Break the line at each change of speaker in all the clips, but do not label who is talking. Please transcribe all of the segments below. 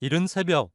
이른 새벽,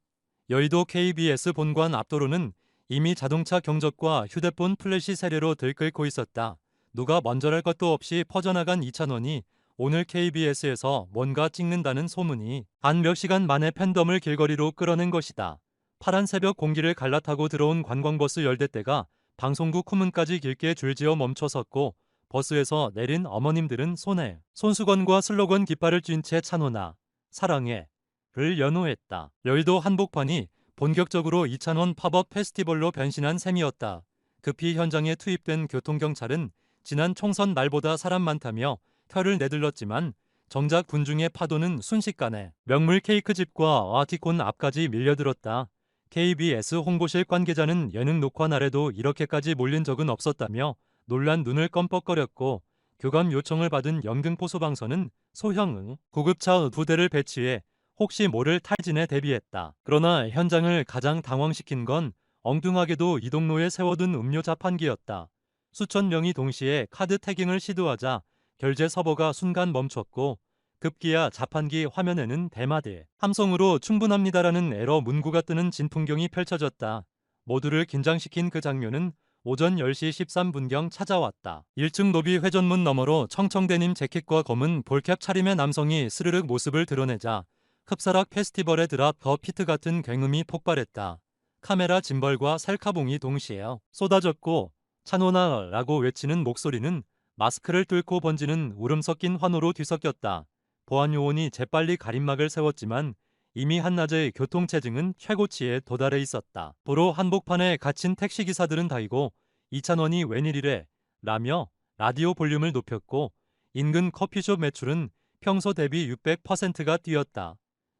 여의도 KBS 본관 앞도로는 이미 자동차 경적과 휴대폰 플래시 세례로 들끓고 있었다. 누가 먼저랄 것도 없이 퍼져나간 이찬원이 오늘 KBS에서 뭔가 찍는다는 소문이 단 몇 시간 만에 팬덤을 길거리로 끌어낸 것이다. 파란 새벽 공기를 갈라타고 들어온 관광버스 열대대가 방송국 후문까지 길게 줄지어 멈춰섰고, 버스에서 내린 어머님들은 손에 손수건과 슬로건 깃발을 쥔 채 찬호나 사랑해 를 연호했다. 여의도 한복판이 본격적으로 이찬원 팝업 페스티벌로 변신한 셈이었다. 급히 현장에 투입된 교통경찰은 지난 총선 날보다 사람 많다며 혀를 내둘렀지만 정작 군중의 파도는 순식간에 명물 케이크집과 아티콘 앞까지 밀려들었다. KBS 홍보실 관계자는 예능 녹화 날에도 이렇게까지 몰린 적은 없었다며 놀란 눈을 껌뻑거렸고, 교감 요청을 받은 영등포소방서는 소형 구급차 부대를 배치해 혹시 모를 탈진에 대비했다. 그러나 현장을 가장 당황시킨 건 엉뚱하게도 이동로에 세워둔 음료 자판기였다. 수천 명이 동시에 카드 태깅을 시도하자 결제 서버가 순간 멈췄고, 급기야 자판기 화면에는 대마대 함성으로 충분합니다라는 에러 문구가 뜨는 진풍경이 펼쳐졌다. 모두를 긴장시킨 그 장면은 오전 10시 13분경 찾아왔다. 1층 로비 회전문 너머로 청청데님 재킷과 검은 볼캡 차림의 남성이 스르륵 모습을 드러내자 흡사락 페스티벌에 드랍 더 피트 같은 굉음이 폭발했다. 카메라 짐벌과 셀카봉이 동시에 쏟아졌고, 찬호나라고 외치는 목소리는 마스크를 뚫고 번지는 울음 섞인 환호로 뒤섞였다. 보안요원이 재빨리 가림막을 세웠지만 이미 한낮의 교통체증은 최고치에 도달해 있었다. 도로 한복판에 갇힌 택시기사들은 다이고 이찬원이 웬일이래 라며 라디오 볼륨을 높였고, 인근 커피숍 매출은 평소 대비 600%가 뛰었다.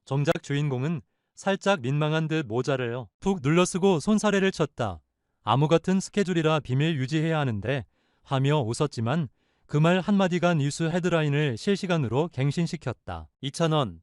정작 주인공은 살짝 민망한 듯 모자를 툭 눌러쓰고 손사래를 쳤다. 암호 같은 스케줄이라 비밀 유지해야 하는데 하며 웃었지만 그 말 한마디가 뉴스 헤드라인을 실시간으로 갱신시켰다. 이찬원,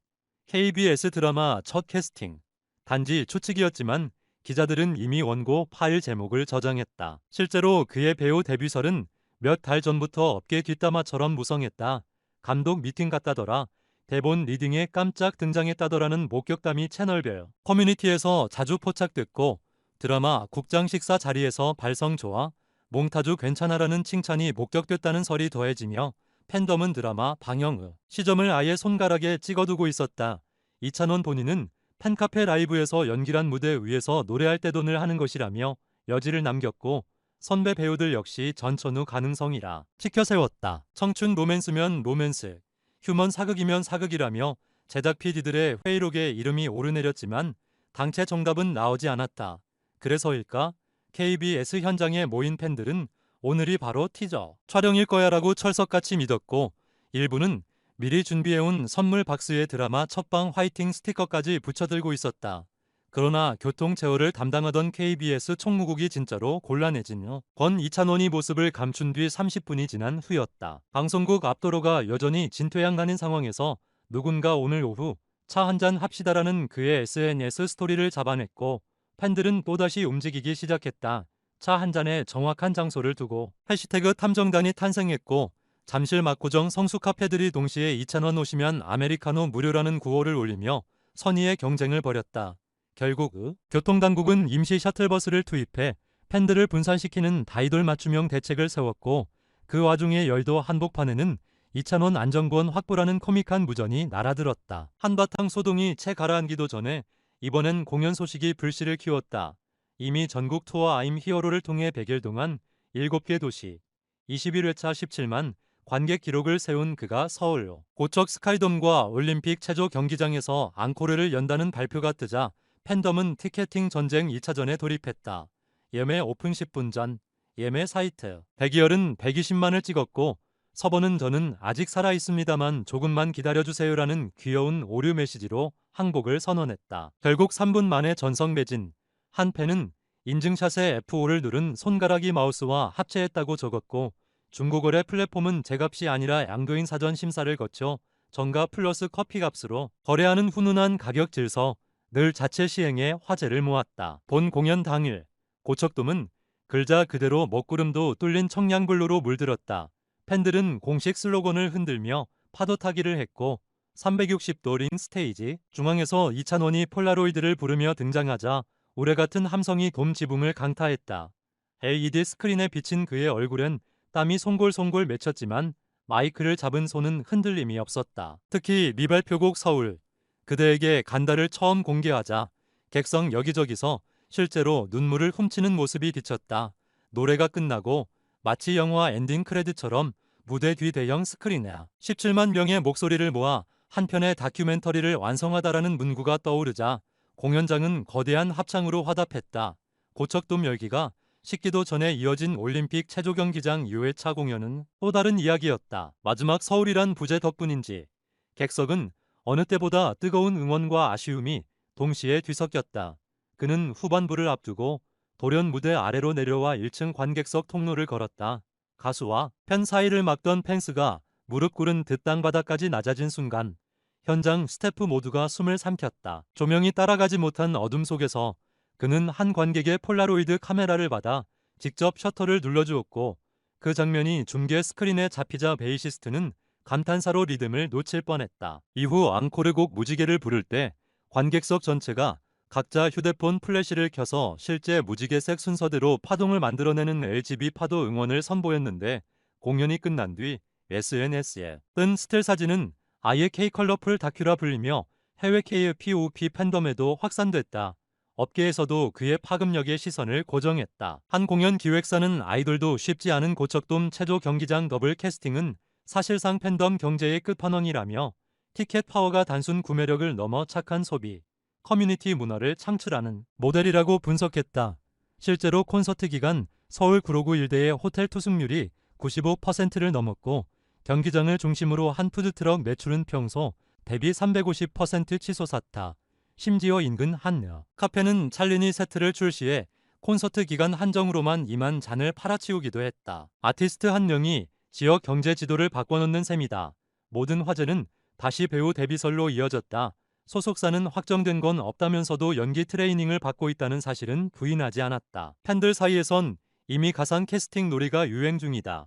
KBS 드라마 첫 캐스팅. 단지 추측이었지만 기자들은 이미 원고 파일 제목을 저장했다. 실제로 그의 배우 데뷔설은 몇 달 전부터 업계 뒷담화처럼 무성했다. 감독 미팅 갔다더라. 대본 리딩에 깜짝 등장했다더라는 목격담이 채널별 커뮤니티에서 자주 포착됐고, 드라마 국장 식사 자리에서 발성 좋아, 몽타주 괜찮아라는 칭찬이 목격됐다는 설이 더해지며 팬덤은 드라마 방영 시점을 아예 손가락에 찍어두고 있었다. 이찬원 본인은 팬카페 라이브에서 연기란 무대 위에서 노래할 때 돈을 하는 것이라며 여지를 남겼고, 선배 배우들 역시 전천후 가능성이라 치켜세웠다. 청춘 로맨스면 로맨스, 휴먼 사극이면 사극이라며 제작 PD들의 회의록에 이름이 오르내렸지만 당최 정답은 나오지 않았다. 그래서일까? KBS 현장에 모인 팬들은 오늘이 바로 티저 촬영일 거야라고 철석같이 믿었고, 일부는 미리 준비해온 선물 박스에 드라마 첫방 화이팅 스티커까지 붙여들고 있었다. 그러나 교통 제어를 담당하던 KBS 총무국이 진짜로 곤란해진 건 이찬원이 모습을 감춘 뒤 30분이 지난 후였다. 방송국 앞도로가 여전히 진퇴양난인 상황에서 누군가 오늘 오후 차 한잔 합시다라는 그의 SNS 스토리를 잡아냈고, 팬들은 또다시 움직이기 시작했다. 차 한잔에 정확한 장소를 두고 해시태그 탐정단이 탄생했고, 잠실 막고정 성수 카페들이 동시에 이찬원 오시면 아메리카노 무료라는 구호를 올리며 선의의 경쟁을 벌였다. 결국 교통당국은 임시 셔틀버스를 투입해 팬들을 분산시키는 다이돌 맞춤형 대책을 세웠고, 그 와중에 여의도 한복판에는 이찬원 안정권 확보라는 코믹한 무전이 날아들었다. 한바탕 소동이 채 가라앉기도 전에 이번엔 공연 소식이 불씨를 키웠다. 이미 전국 투어 아임 히어로를 통해 100일 동안 7개 도시 21회차 17만 관객 기록을 세운 그가 서울 고척 스카이돔과 올림픽 체조 경기장에서 앙코르를 연다는 발표가 뜨자 팬덤은 티켓팅 전쟁 2차전에 돌입했다. 예매 오픈 10분 전 예매 사이트 백이열은 120만을 찍었고, 서버는 저는 아직 살아있습니다만 조금만 기다려주세요라는 귀여운 오류 메시지로 항복을 선언했다. 결국 3분 만에 전성 매진. 한 팬은 인증샷에 F5를 누른 손가락이 마우스와 합체했다고 적었고, 중고거래 플랫폼은 제값이 아니라 양도인 사전 심사를 거쳐 정가 플러스 커피 값으로 거래하는 훈훈한 가격 질서 늘 자체 시행에 화제를 모았다. 본 공연 당일 고척돔은 글자 그대로 먹구름도 뚫린 청량블루로 물들었다. 팬들은 공식 슬로건을 흔들며 파도 타기를 했고, 360도 링 스테이지 중앙에서 이찬원이 폴라로이드를 부르며 등장하자 우레 같은 함성이 돔 지붕을 강타했다. LED 스크린에 비친 그의 얼굴엔 땀이 송골송골 맺혔지만 마이크를 잡은 손은 흔들림이 없었다. 특히 미발표곡 서울, 그대에게 간다를 처음 공개하자 객석 여기저기서 실제로 눈물을 훔치는 모습이 비쳤다. 노래가 끝나고 마치 영화 엔딩 크레딧처럼 무대 뒤 대형 스크린에 17만 명의 목소리를 모아 한 편의 다큐멘터리를 완성하다라는 문구가 떠오르자 공연장은 거대한 합창으로 화답했다. 고척돔 열기가 식기도 전에 이어진 올림픽 체조 경기장 2회차 공연은 또 다른 이야기였다. 마지막 서울이란 부제 덕분인지 객석은 어느 때보다 뜨거운 응원과 아쉬움이 동시에 뒤섞였다. 그는 후반부를 앞두고 돌연 무대 아래로 내려와 1층 관객석 통로를 걸었다. 가수와 팬 사이를 막던 펜스가 무릎 꿇은 듯 땅바닥까지 낮아진 순간 현장 스태프 모두가 숨을 삼켰다. 조명이 따라가지 못한 어둠 속에서 그는 한 관객의 폴라로이드 카메라를 받아 직접 셔터를 눌러주었고 그 장면이 중계 스크린에 잡히자 베이시스트는 감탄사로 리듬을 놓칠 뻔했다. 이후 앙코르곡 무지개를 부를 때 관객석 전체가 각자 휴대폰 플래시를 켜서 실제 무지개색 순서대로 파동을 만들어내는 LGB 파도 응원을 선보였는데 공연이 끝난 뒤 SNS에 뜬 스틸 사진은 아예 K-컬러풀 다큐라 불리며 해외 K-POP 팬덤에도 확산됐다. 업계에서도 그의 파급력의 시선을 고정했다. 한 공연 기획사는 아이돌도 쉽지 않은 고척돔 체조 경기장 더블 캐스팅은 사실상 팬덤 경제의 끝판왕이라며 티켓 파워가 단순 구매력을 넘어 착한 소비, 커뮤니티 문화를 창출하는 모델이라고 분석했다. 실제로 콘서트 기간 서울 구로구 일대의 호텔 투숙률이 95%를 넘었고 경기장을 중심으로 한 푸드트럭 매출은 평소 대비 350% 치솟았다. 심지어 인근 한 카페는 찰리니 세트를 출시해 콘서트 기간 한정으로만 2만 잔을 팔아치우기도 했다. 아티스트 한 명이 지역 경제 지도를 바꿔놓는 셈이다. 모든 화제는 다시 배우 데뷔설로 이어졌다. 소속사는 확정된 건 없다면서도 연기 트레이닝을 받고 있다는 사실은 부인하지 않았다. 팬들 사이에선 이미 가상 캐스팅 놀이가 유행 중이다.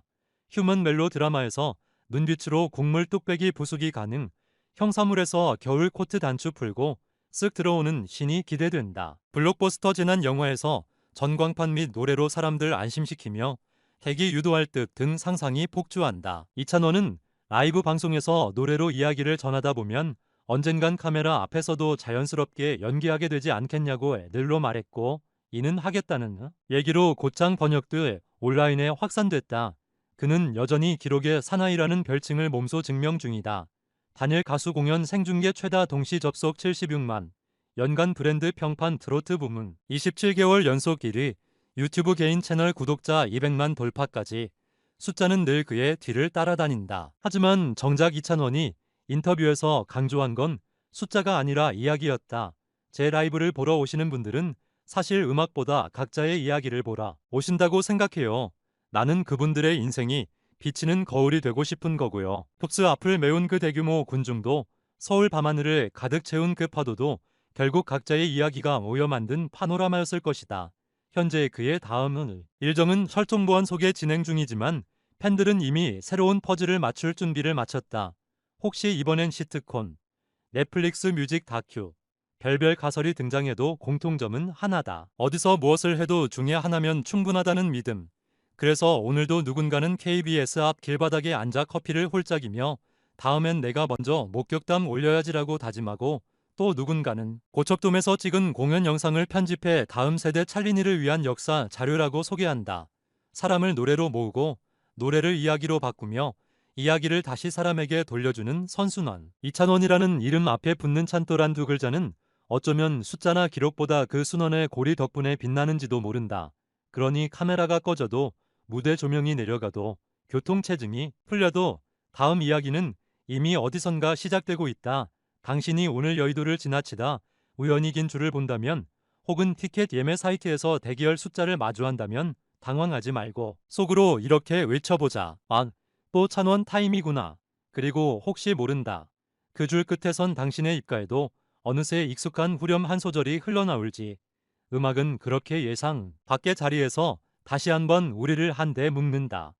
휴먼 멜로 드라마에서 눈빛으로 국물 뚝배기 부수기 가능, 형사물에서 겨울 코트 단추 풀고 쓱 들어오는 신이 기대된다. 블록버스터 재난 영화에서 전광판 및 노래로 사람들 안심시키며 핵이 유도할 듯 등 상상이 폭주한다. 이찬원은 라이브 방송에서 노래로 이야기를 전하다 보면 언젠간 카메라 앞에서도 자연스럽게 연기하게 되지 않겠냐고 애들로 말했고 이는 하겠다는 얘기로 곧장 번역돼 온라인에 확산됐다. 그는 여전히 기록의 사나이라는 별칭을 몸소 증명 중이다. 단일 가수 공연 생중계 최다 동시 접속 76만, 연간 브랜드 평판 트로트 부문 27개월 연속 1위, 유튜브 개인 채널 구독자 200만 돌파까지 숫자는 늘 그의 뒤를 따라다닌다. 하지만 정작 이찬원이 인터뷰에서 강조한 건 숫자가 아니라 이야기였다. 제 라이브를 보러 오시는 분들은 사실 음악보다 각자의 이야기를 보라 오신다고 생각해요. 나는 그분들의 인생이 비치는 거울이 되고 싶은 거고요. 톱스 앞을 메운 그 대규모 군중도 서울 밤하늘을 가득 채운 그 파도도 결국 각자의 이야기가 모여 만든 파노라마였을 것이다. 현재 그의 다음은 일정은 철종보안 속에 진행 중이지만 팬들은 이미 새로운 퍼즐을 맞출 준비를 마쳤다. 혹시 이번엔 시트콤, 넷플릭스 뮤직 다큐, 별별 가설이 등장해도 공통점은 하나다. 어디서 무엇을 해도 중에 하나면 충분하다는 믿음. 그래서 오늘도 누군가는 KBS 앞 길바닥에 앉아 커피를 홀짝이며 다음엔 내가 먼저 목격담 올려야지라고 다짐하고 또 누군가는 고척돔에서 찍은 공연 영상을 편집해 다음 세대 찰리니를 위한 역사 자료라고 소개한다. 사람을 노래로 모으고 노래를 이야기로 바꾸며 이야기를 다시 사람에게 돌려주는 선순환. 이찬원이라는 이름 앞에 붙는 찬또란 두 글자는 어쩌면 숫자나 기록보다 그 순원의 고리 덕분에 빛나는지도 모른다. 그러니 카메라가 꺼져도 무대 조명이 내려가도 교통체증이 풀려도 다음 이야기는 이미 어디선가 시작되고 있다. 당신이 오늘 여의도를 지나치다 우연히 긴 줄을 본다면 혹은 티켓 예매 사이트에서 대기열 숫자를 마주한다면 당황하지 말고 속으로 이렇게 외쳐보자. 아, 또 찬원 타임이구나. 그리고 혹시 모른다. 그 줄 끝에선 당신의 입가에도 어느새 익숙한 후렴 한 소절이 흘러나올지. 음악은 그렇게 예상 밖의 자리에서 다시 한번 우리를 한데 묶는다.